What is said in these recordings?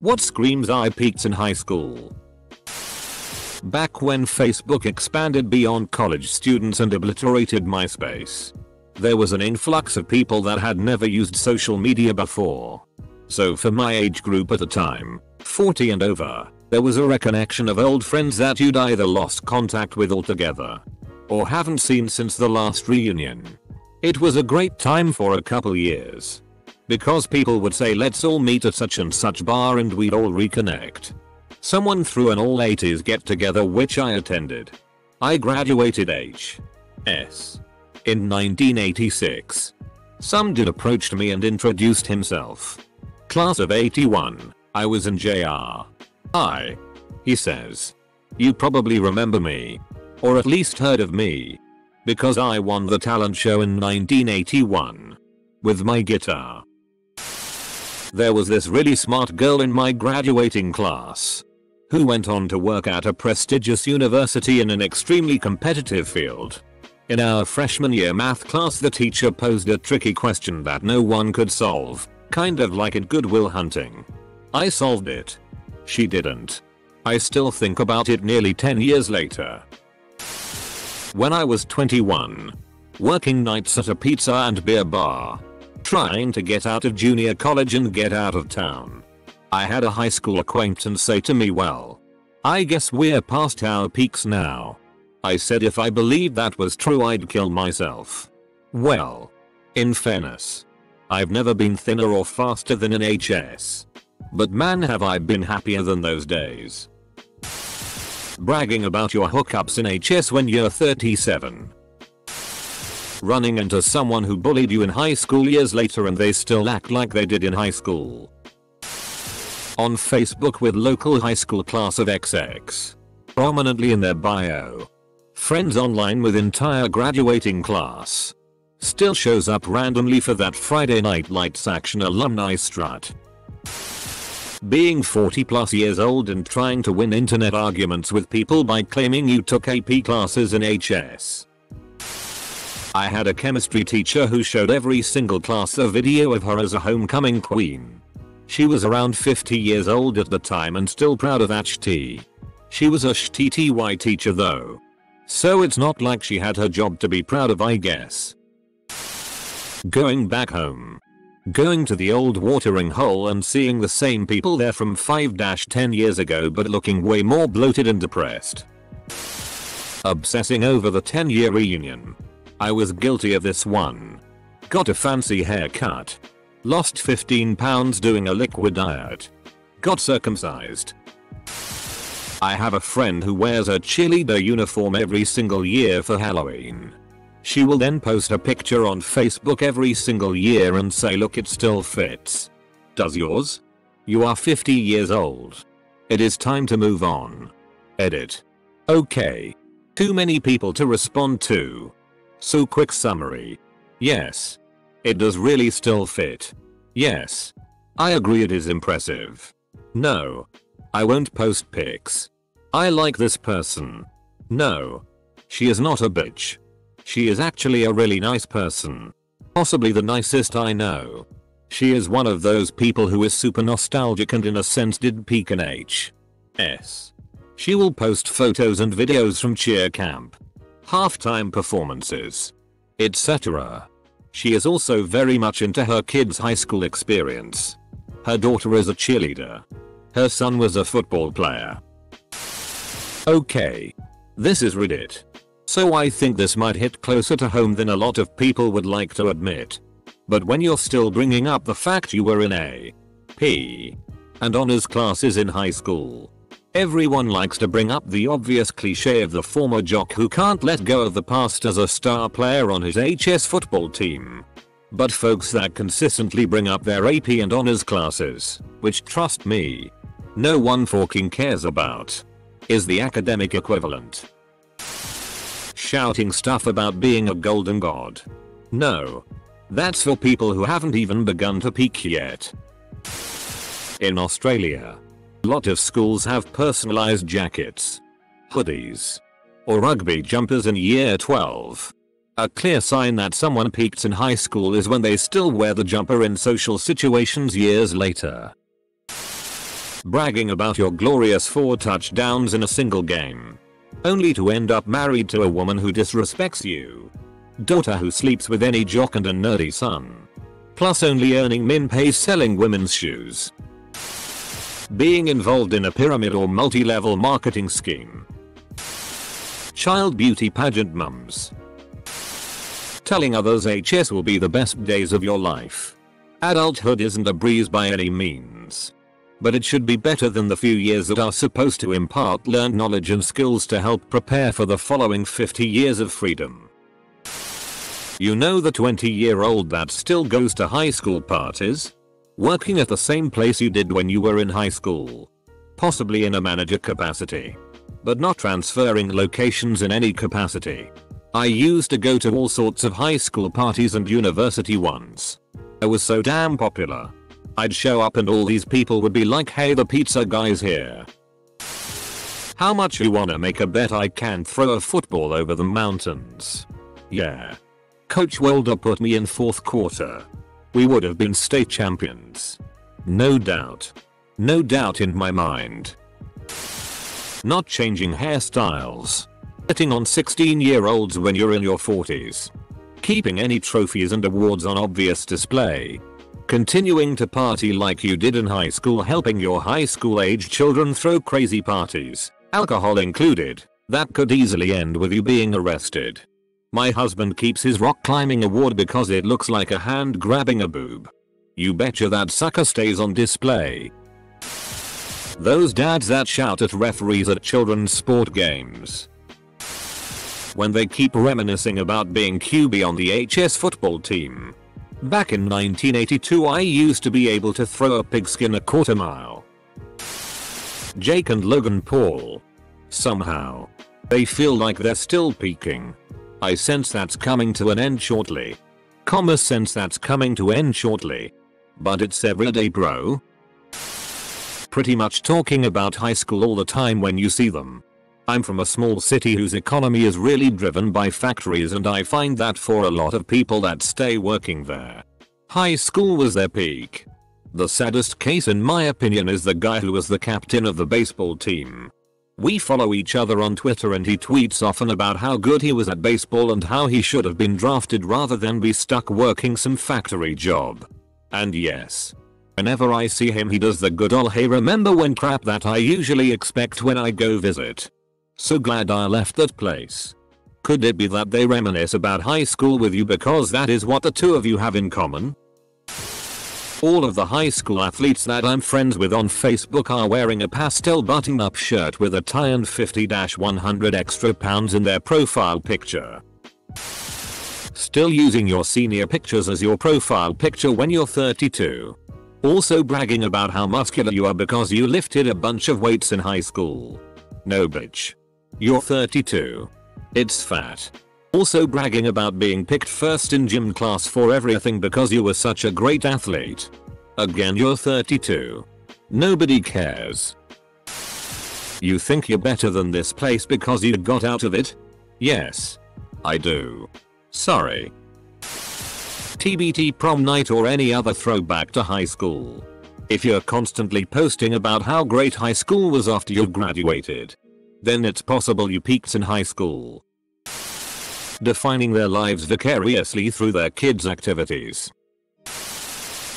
What screams I peaked in high school? Back when Facebook expanded beyond college students and obliterated MySpace, there was an influx of people that had never used social media before. So for my age group at the time, 40 and over, there was a reconnection of old friends that you'd either lost contact with altogether or haven't seen since the last reunion. It was a great time for a couple years, because people would say let's all meet at such and such bar and we'd all reconnect. Someone threw an all 80s get together which I attended. I graduated HS in 1986. Some dude approached me and introduced himself. Class of 81, I was in JR. He says. You probably remember me. Or at least heard of me. Because I won the talent show in 1981. With my guitar. There was this really smart girl in my graduating class who went on to work at a prestigious university in an extremely competitive field. In our freshman year math class, the teacher posed a tricky question that no one could solve, kind of like in Good Will Hunting. I solved it. She didn't. I still think about it nearly 10 years later. When I was 21, working nights at a pizza and beer bar, trying to get out of junior college and get out of town, I had a high school acquaintance say to me, well, I guess we're past our peaks now. I said if I believed that was true I'd kill myself. Well, in fairness, I've never been thinner or faster than an HS. But man have I been happier than those days. Bragging about your hookups in HS when you're 37. Running into someone who bullied you in high school years later and they still act like they did in high school. On Facebook with local high school class of XX prominently in their bio. Friends online with entire graduating class. Still shows up randomly for that Friday Night Lights Action alumni strut. Being 40 plus years old and trying to win internet arguments with people by claiming you took AP classes in HS. I had a chemistry teacher who showed every single class a video of her as a homecoming queen. She was around 50 years old at the time and still proud of HT. She was a SHTTY teacher though. So it's not like she had her job to be proud of, I guess. Going back home. Going to the old watering hole and seeing the same people there from 5-10 years ago but looking way more bloated and depressed. Obsessing over the 10-year reunion. I was guilty of this one. Got a fancy haircut. Lost 15 pounds doing a liquid diet. Got circumcised. I have a friend who wears a cheerleader uniform every single year for Halloween. She will then post a picture on Facebook every single year and say look, it still fits. Does yours? You are 50 years old. It is time to move on. Edit. Okay. Too many people to respond to. So quick summary. Yes. It does really still fit. Yes. I agree it is impressive. No. I won't post pics. I like this person. No. She is not a bitch. She is actually a really nice person. Possibly the nicest I know. She is one of those people who is super nostalgic and in a sense did peak in HS. She will post photos and videos from cheer camp, halftime performances, etc. She is also very much into her kids' high school experience. Her daughter is a cheerleader. Her son was a football player. Okay. This is Reddit. So I think this might hit closer to home than a lot of people would like to admit. But when you're still bringing up the fact you were in AP and honors classes in high school, everyone likes to bring up the obvious cliche of the former jock who can't let go of the past as a star player on his HS football team. But folks that consistently bring up their AP and honors classes, which trust me, no one fucking cares about, is the academic equivalent. Shouting stuff about being a golden god. No. That's for people who haven't even begun to peak yet. In Australia, a lot of schools have personalized jackets, hoodies, or rugby jumpers in year 12. A clear sign that someone peaked in high school is when they still wear the jumper in social situations years later. Bragging about your glorious 4 touchdowns in a single game. Only to end up married to a woman who disrespects you. Daughter who sleeps with any jock and a nerdy son. Plus only earning min pay selling women's shoes. Being involved in a pyramid or multi-level marketing scheme. Child beauty pageant mums. Telling others HS will be the best days of your life. Adulthood isn't a breeze by any means. But it should be better than the few years that are supposed to impart learned knowledge and skills to help prepare for the following 50 years of freedom. You know the 20-year-old that still goes to high school parties? Working at the same place you did when you were in high school. Possibly in a manager capacity. But not transferring locations in any capacity. I used to go to all sorts of high school parties and university ones. I was so damn popular. I'd show up and all these people would be like, hey, the pizza guy's here. How much you wanna make a bet I can throw a football over the mountains? Yeah. Coach Wilder put me in 4th quarter. We would have been state champions. No doubt. No doubt in my mind. Not changing hairstyles. Hitting on 16-year-olds when you're in your 40s. Keeping any trophies and awards on obvious display. Continuing to party like you did in high school, helping your high school age children throw crazy parties, alcohol included, that could easily end with you being arrested. My husband keeps his rock climbing award because it looks like a hand grabbing a boob. You betcha that sucker stays on display. Those dads that shout at referees at children's sport games. When they keep reminiscing about being QB on the HS football team. Back in 1982 I used to be able to throw a pigskin a quarter mile. Jake and Logan Paul. Somehow. They feel like they're still peaking. I sense that's coming to an end shortly. Sense that's coming to end shortly. But it's everyday bro. Pretty much talking about high school all the time when you see them. I'm from a small city whose economy is really driven by factories, and I find that for a lot of people that stay working there, high school was their peak. The saddest case in my opinion is the guy who was the captain of the baseball team. We follow each other on Twitter and he tweets often about how good he was at baseball and how he should have been drafted rather than be stuck working some factory job. And yes, whenever I see him he does the good ol' hey remember when crap that I usually expect when I go visit. So glad I left that place. Could it be that they reminisce about high school with you because that is what the two of you have in common? All of the high school athletes that I'm friends with on Facebook are wearing a pastel button-up shirt with a tie and 50-100 extra pounds in their profile picture. Still using your senior pictures as your profile picture when you're 32. Also bragging about how muscular you are because you lifted a bunch of weights in high school. No bitch. You're 32. It's fat. Also bragging about being picked first in gym class for everything because you were such a great athlete. Again, you're 32. Nobody cares. You think you're better than this place because you got out of it? Yes. I do. Sorry. TBT prom night or any other throwback to high school. If you're constantly posting about how great high school was after you graduated, then it's possible you peaked in high school. Defining their lives vicariously through their kids' activities.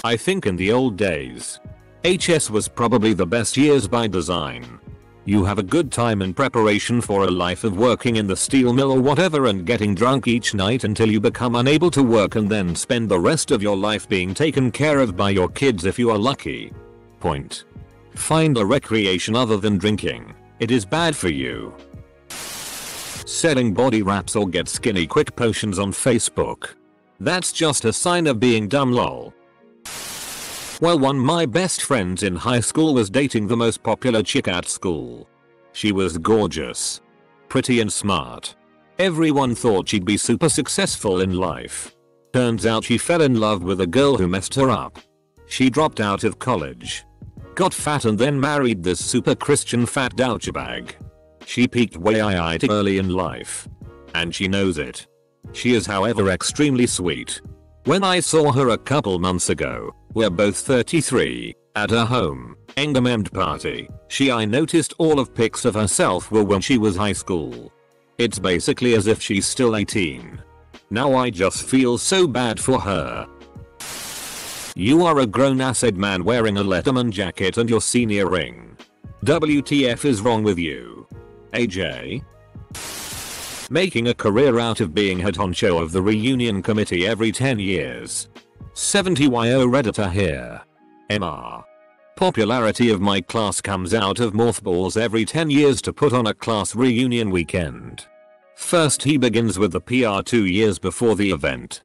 I think in the old days, HS was probably the best years by design. You have a good time in preparation for a life of working in the steel mill or whatever and getting drunk each night until you become unable to work and then spend the rest of your life being taken care of by your kids if you are lucky. Point. Find a recreation other than drinking. It is bad for you. Selling body wraps or get skinny quick potions on Facebook. That's just a sign of being dumb lol. Well, one of my best friends in high school was dating the most popular chick at school. She was gorgeous, pretty and smart. Everyone thought she'd be super successful in life. Turns out she fell in love with a girl who messed her up. She dropped out of college, got fat and then married this super Christian fat douchebag. She peaked way too early in life. And she knows it. She is however extremely sweet. When I saw her a couple months ago, we're both 33, At her home, engagement party, I noticed all of pics of herself were when she was high school. It's basically as if she's still 18. Now I just feel so bad for her. You are a grown-ass man wearing a Letterman jacket and your senior ring. WTF is wrong with you? AJ? Making a career out of being head honcho of the reunion committee every 10 years. 70yo Redditor here. MR. Popularity of my class comes out of mothballs every 10 years to put on a class reunion weekend. First he begins with the PR 2 years before the event.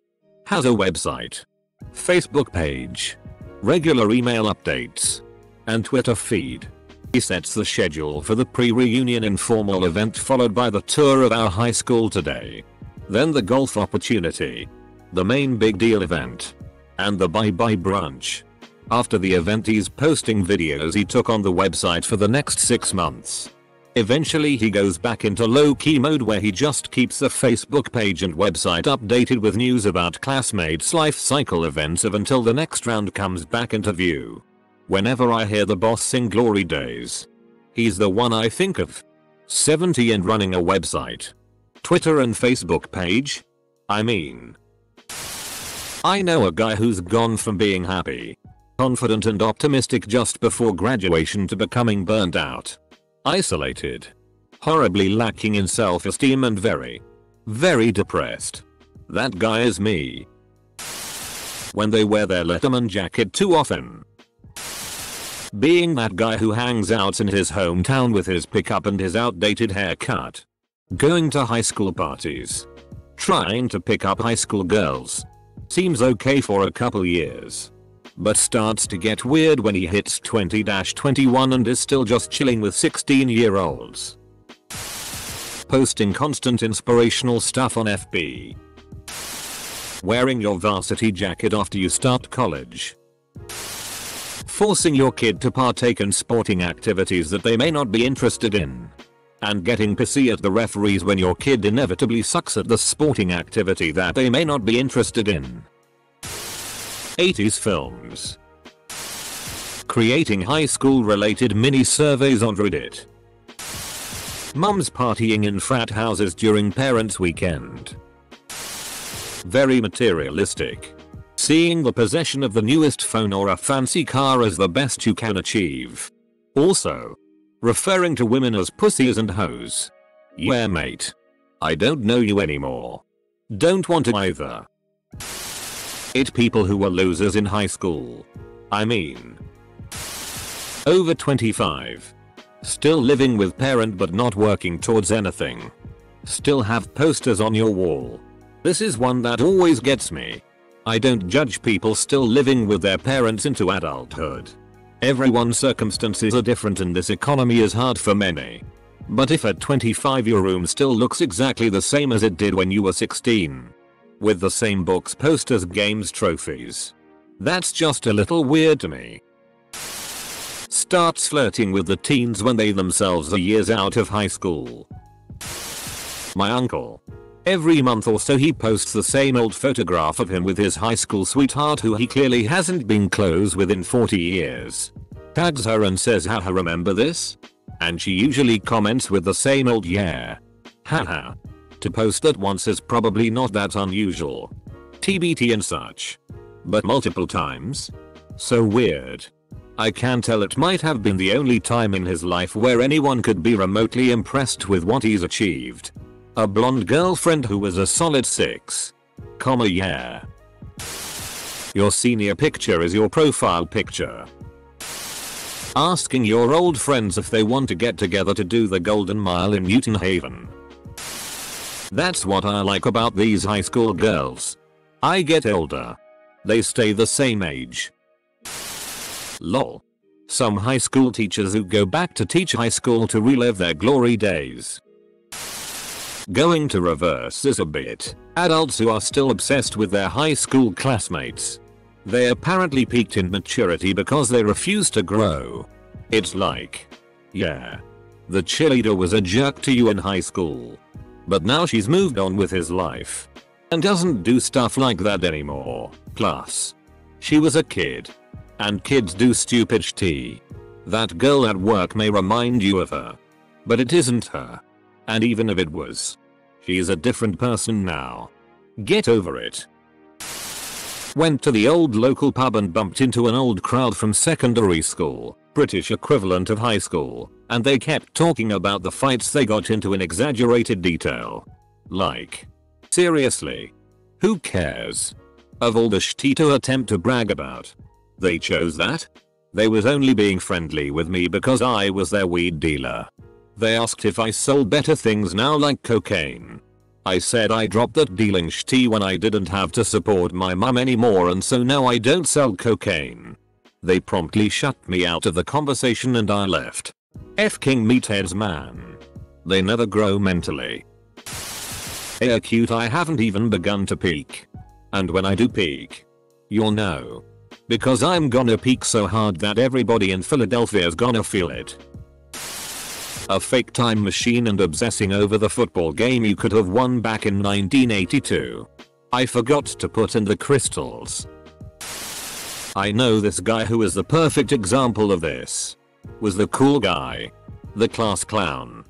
Has a website, Facebook page, regular email updates, and Twitter feed. He sets the schedule for the pre-reunion informal event followed by the tour of our high school today. Then the golf opportunity, the main big deal event, and the bye-bye brunch. After the event he's posting videos he took on the website for the next 6 months. Eventually he goes back into low-key mode where he just keeps the Facebook page and website updated with news about classmates' life cycle events until the next round comes back into view. Whenever I hear the boss sing Glory Days, he's the one I think of. 70 and running a website, Twitter and Facebook page? I mean, I know a guy who's gone from being happy, confident and optimistic just before graduation to becoming burned out, isolated, horribly lacking in self-esteem and very, very depressed. That guy is me. When they wear their Letterman jacket too often. Being that guy who hangs out in his hometown with his pickup and his outdated haircut. Going to high school parties. Trying to pick up high school girls. Seems okay for a couple years. But starts to get weird when he hits 20-21 and is still just chilling with 16-year-olds. Posting constant inspirational stuff on FB. Wearing your varsity jacket after you start college. Forcing your kid to partake in sporting activities that they may not be interested in. And getting pissy at the referees when your kid inevitably sucks at the sporting activity that they may not be interested in. 80s films. Creating high school related mini surveys on Reddit. Mums partying in frat houses during parents' weekend. Very materialistic. Seeing the possession of the newest phone or a fancy car as the best you can achieve. Also, referring to women as pussies and hoes. Yeah mate. I don't know you anymore. Don't want to either. It people who were losers in high school. I mean, over 25. Still living with parent but not working towards anything. Still have posters on your wall. This is one that always gets me. I don't judge people still living with their parents into adulthood. Everyone's circumstances are different and this economy is hard for many. But if at 25 your room still looks exactly the same as it did when you were 16. With the same books, posters, games, trophies. That's just a little weird to me. Starts flirting with the teens when they themselves are years out of high school. My uncle. Every month or so he posts the same old photograph of him with his high school sweetheart who he clearly hasn't been close with in 40 years. Tags her and says haha remember this? And she usually comments with the same old yeah. Haha. To post that once is probably not that unusual. TBT and such. But multiple times? So weird. I can tell it might have been the only time in his life where anyone could be remotely impressed with what he's achieved. A blonde girlfriend who was a solid 6. Yeah. Your senior picture is your profile picture. Asking your old friends if they want to get together to do the Golden Mile in Newton Haven. That's what I like about these high school girls. I get older. They stay the same age. Lol. Some high school teachers who go back to teach high school to relive their glory days. Going to reverse is a bit. Adults who are still obsessed with their high school classmates. They apparently peaked in maturity because they refuse to grow. It's like, yeah, the cheerleader was a jerk to you in high school. But now she's moved on with his life. And doesn't do stuff like that anymore. Plus, she was a kid. And kids do stupid shit. That girl at work may remind you of her. But it isn't her. And even if it was, she's a different person now. Get over it. Went to the old local pub and bumped into an old crowd from secondary school, British equivalent of high school, and they kept talking about the fights they got into in exaggerated detail. Like, seriously? Who cares? Of all the shit to attempt to brag about, they chose that? They was only being friendly with me because I was their weed dealer. They asked if I sold better things now like cocaine. I said I dropped that dealing shit when I didn't have to support my mum anymore and so now I don't sell cocaine. They promptly shut me out of the conversation and I left. F-king meatheads, man. They never grow mentally. Cute, I haven't even begun to peak. And when I do peak, you'll know. Because I'm gonna peak so hard that everybody in Philadelphia's gonna feel it. A fake time machine and obsessing over the football game you could have won back in 1982. I forgot to put in the crystals. I know this guy who is the perfect example of this. Was the cool guy. The class clown.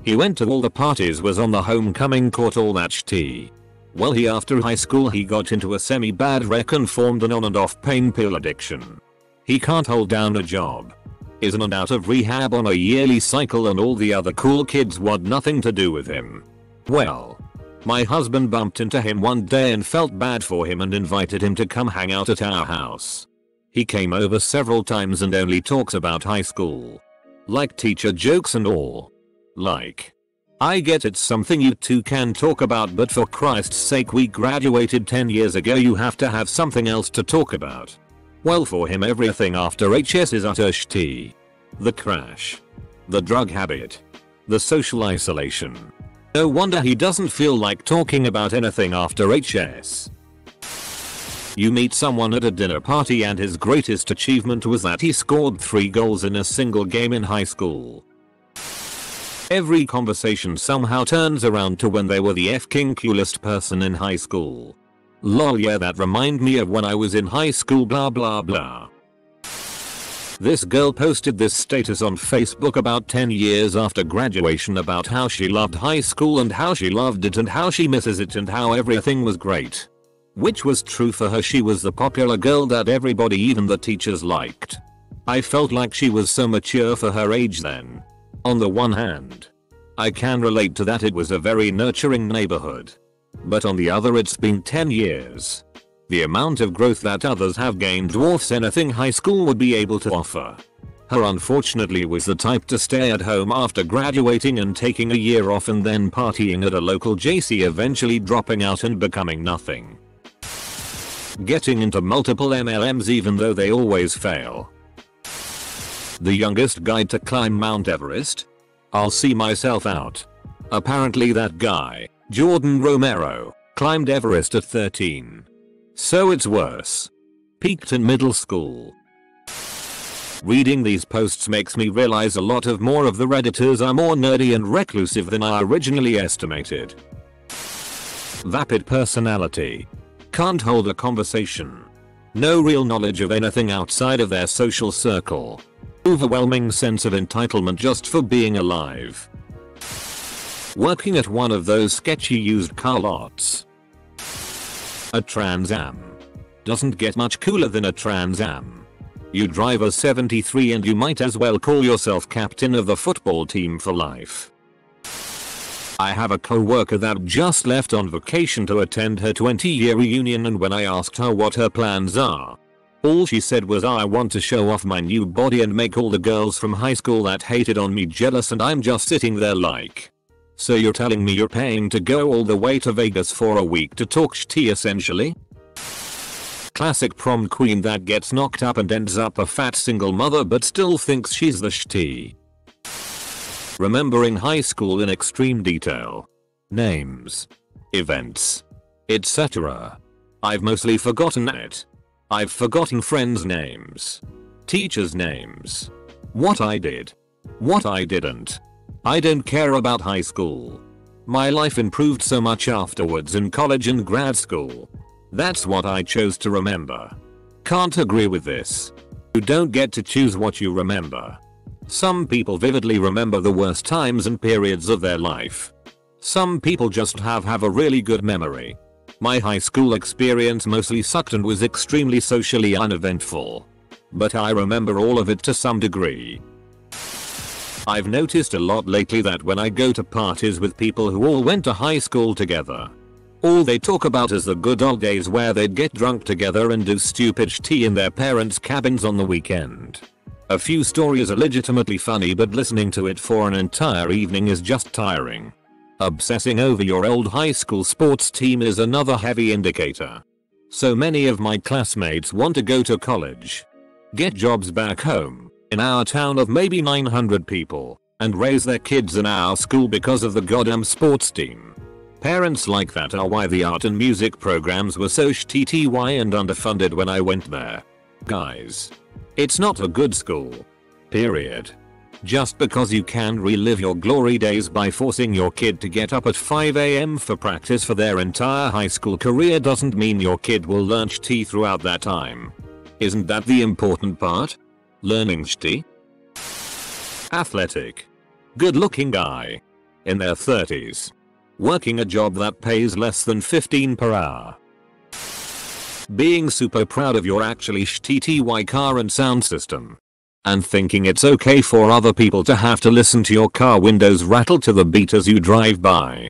He went to all the parties, was on the homecoming court, all that shit. Well, after high school he got into a semi-bad wreck and formed an on and off pain pill addiction. He can't hold down a job. Is in and out of rehab on a yearly cycle and all the other cool kids want nothing to do with him. Well, my husband bumped into him one day and felt bad for him and invited him to come hang out at our house. He came over several times and only talks about high school. Like teacher jokes and all. Like, I get it's something you two can talk about, but for Christ's sake, we graduated 10 years ago, you have to have something else to talk about. Well, for him everything after HS is utter shit. The crash. The drug habit. The social isolation. No wonder he doesn't feel like talking about anything after HS. You meet someone at a dinner party and his greatest achievement was that he scored 3 goals in a single game in high school. Every conversation somehow turns around to when they were the f-king coolest person in high school. Lol, yeah, that remind me of when I was in high school, blah blah blah. This girl posted this status on Facebook about 10 years after graduation about how she loved high school and how she loved it and how she misses it and how everything was great. Which was true for her. She was the popular girl that everybody, even the teachers, liked. I felt like she was so mature for her age then. On the one hand, I can relate to that, it was a very nurturing neighborhood. But on the other, it's been 10 years. The amount of growth that others have gained dwarfs anything high school would be able to offer. Her unfortunately was the type to stay at home after graduating and taking a year off and then partying at a local JC, eventually dropping out and becoming nothing. Getting into multiple MLMs even though they always fail. The youngest guy to climb Mount Everest? I'll see myself out. Apparently that guy, Jordan Romero, climbed Everest at 13. So it's worse. Peaked in middle school. Reading these posts makes me realize a lot of more of the Redditors are more nerdy and reclusive than I originally estimated. Vapid personality. Can't hold a conversation. No real knowledge of anything outside of their social circle. Overwhelming sense of entitlement just for being alive. Working at one of those sketchy used car lots. A Trans Am. Doesn't get much cooler than a Trans Am. You drive a 73 and you might as well call yourself captain of the football team for life. I have a co-worker that just left on vacation to attend her 20-year reunion, and when I asked her what her plans are, all she said was, I want to show off my new body and make all the girls from high school that hated on me jealous. And I'm just sitting there like, so you're telling me you're paying to go all the way to Vegas for a week to talk shit essentially? Classic prom queen that gets knocked up and ends up a fat single mother but still thinks she's the shitty. Remembering high school in extreme detail. Names. Events. Etc. I've mostly forgotten it. I've forgotten friends' names. Teachers' names. What I did. What I didn't. I don't care about high school. My life improved so much afterwards in college and grad school. That's what I chose to remember. Can't agree with this. You don't get to choose what you remember. Some people vividly remember the worst times and periods of their life. Some people just have a really good memory. My high school experience mostly sucked and was extremely socially uneventful. But I remember all of it to some degree. I've noticed a lot lately that when I go to parties with people who all went to high school together, all they talk about is the good old days where they'd get drunk together and do stupid tea in their parents' cabins on the weekend. A few stories are legitimately funny, but listening to it for an entire evening is just tiring. Obsessing over your old high school sports team is another heavy indicator. So many of my classmates want to go to college, get jobs back home, in our town of maybe 900 people, and raise their kids in our school because of the goddamn sports team. Parents like that are why the art and music programs were so shitty and underfunded when I went there. Guys, it's not a good school. Period. Just because you can relive your glory days by forcing your kid to get up at 5 AM for practice for their entire high school career doesn't mean your kid will learn shti throughout that time. Isn't that the important part? Learning shti? Athletic. Good looking guy. In their 30s. Working a job that pays less than 15 per hour. Being super proud of your actually shitty car and sound system. And thinking it's okay for other people to have to listen to your car windows rattle to the beat as you drive by.